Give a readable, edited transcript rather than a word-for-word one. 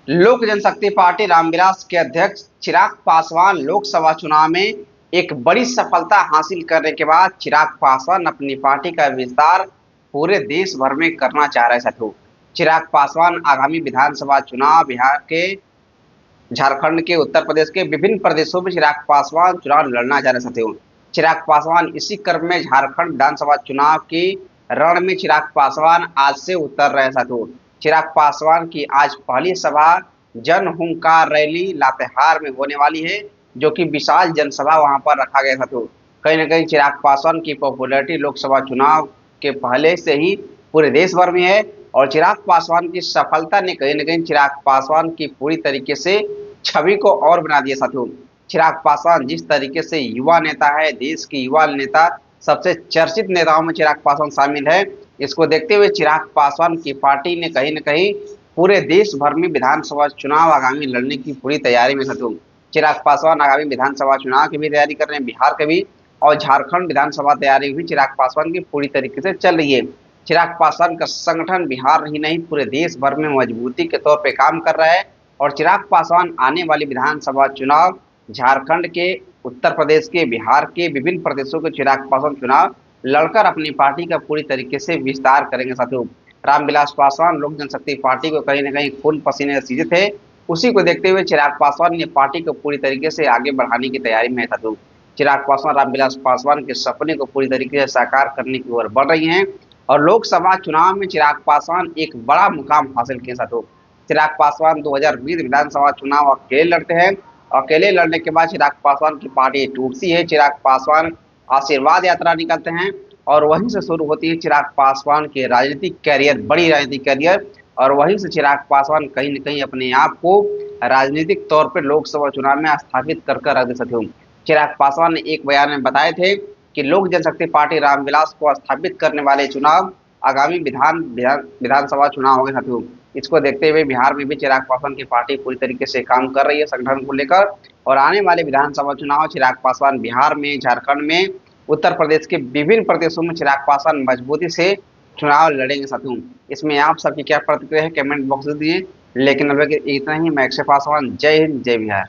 लोक जनशक्ति पार्टी रामविलास के अध्यक्ष चिराग पासवान लोकसभा चुनाव में एक बड़ी सफलता हासिल करने के बाद चिराग पासवान अपनी पार्टी का विस्तार पूरे देश भर में करना चाह रहे साथियों। चिराग पासवान आगामी विधानसभा चुनाव बिहार के, झारखंड के, उत्तर प्रदेश के विभिन्न प्रदेशों में चिराग पासवान चुनाव लड़ना चाह रहे साथियों। चिराग पासवान इसी क्रम में झारखंड विधानसभा चुनाव की रण में चिराग पासवान आज से उतर रहे साथियों। चिराग पासवान की आज पहली सभा जन हुंकार रैली लातेहार में होने वाली है, जो कि विशाल जनसभा वहां पर रखा गया साथियों। कहीं ना कहीं चिराग पासवान की पॉपुलैरिटी लोकसभा चुनाव के पहले से ही पूरे देश भर में है और चिराग पासवान की सफलता ने कहीं ना कहीं चिराग पासवान की पूरी तरीके से छवि को और बना दिया साथियों। चिराग पासवान जिस तरीके से युवा नेता है, देश के युवा नेता, सबसे चर्चित नेताओं में चिराग पासवान शामिल है। इसको देखते हुए चिराग पासवान की पार्टी ने कहीं न कहीं पूरे देश भर में विधानसभा चुनाव आगामी लड़ने की पूरी तैयारी में साथियों। चिराग पासवान आगामी विधानसभा चुनाव की भी तैयारी कर रहे हैं, बिहार के भी, और झारखंड विधानसभा तैयारी भी चिराग पासवान की पूरी तरीके से चल रही है। चिराग पासवान का संगठन बिहार ही नहीं पूरे देश भर में मजबूती के तौर पर काम कर रहा है और चिराग पासवान आने वाली विधानसभा चुनाव झारखंड के, उत्तर प्रदेश के, बिहार के विभिन्न प्रदेशों के चिराग पासवान चुनाव लड़कर अपनी पार्टी का पूरी तरीके से विस्तार करेंगे साथियों। रामविलास पासवान लोक जनशक्ति पार्टी को कहीं न कहीं खून पसीने से सींचे थे। उसी को देखते हुए चिराग पासवान ने पार्टी को पूरी तरीके से आगे बढ़ाने की तैयारी में है साथियों। चिराग पासवान रामविलास पासवान के सपने को पूरी तरीके से साकार करने की ओर बढ़ रही हैं और लोकसभा चुनाव में चिराग पासवान एक बड़ा मुकाम हासिल किए साथियों। चिराग पासवान 2020 विधानसभा चुनाव अकेले लड़ते हैं। अकेले लड़ने के बाद चिराग पासवान की पार्टी टूटती है। चिराग पासवान आशीर्वाद यात्रा निकलते हैं और वहीं से शुरू होती है चिराग पासवान के राजनीतिक कैरियर, बड़ी राजनीतिक कैरियर, और वहीं से चिराग पासवान कहीं न कहीं अपने आप को राजनीतिक तौर पर लोकसभा चुनाव में स्थापित कर रख दे सकते हो। चिराग पासवान ने एक बयान में बताए थे कि लोक जनशक्ति पार्टी रामविलास को स्थापित करने वाले चुनाव आगामी विधानसभा चुनाव होंगे साथियों। इसको देखते हुए बिहार में भी चिराग पासवान की पार्टी पूरी तरीके से काम कर रही है संगठन को लेकर और आने वाले विधानसभा चुनाव चिराग पासवान बिहार में, झारखंड में, उत्तर प्रदेश के विभिन्न प्रदेशों में चिराग पासवान मजबूती से चुनाव लड़ेंगे साथियों। इसमें आप सबकी क्या प्रतिक्रिया है कमेंट बॉक्स में दिए। लेकिन अब इतना ही। मैं अक्षय पासवान, जय हिंद, जय बिहार।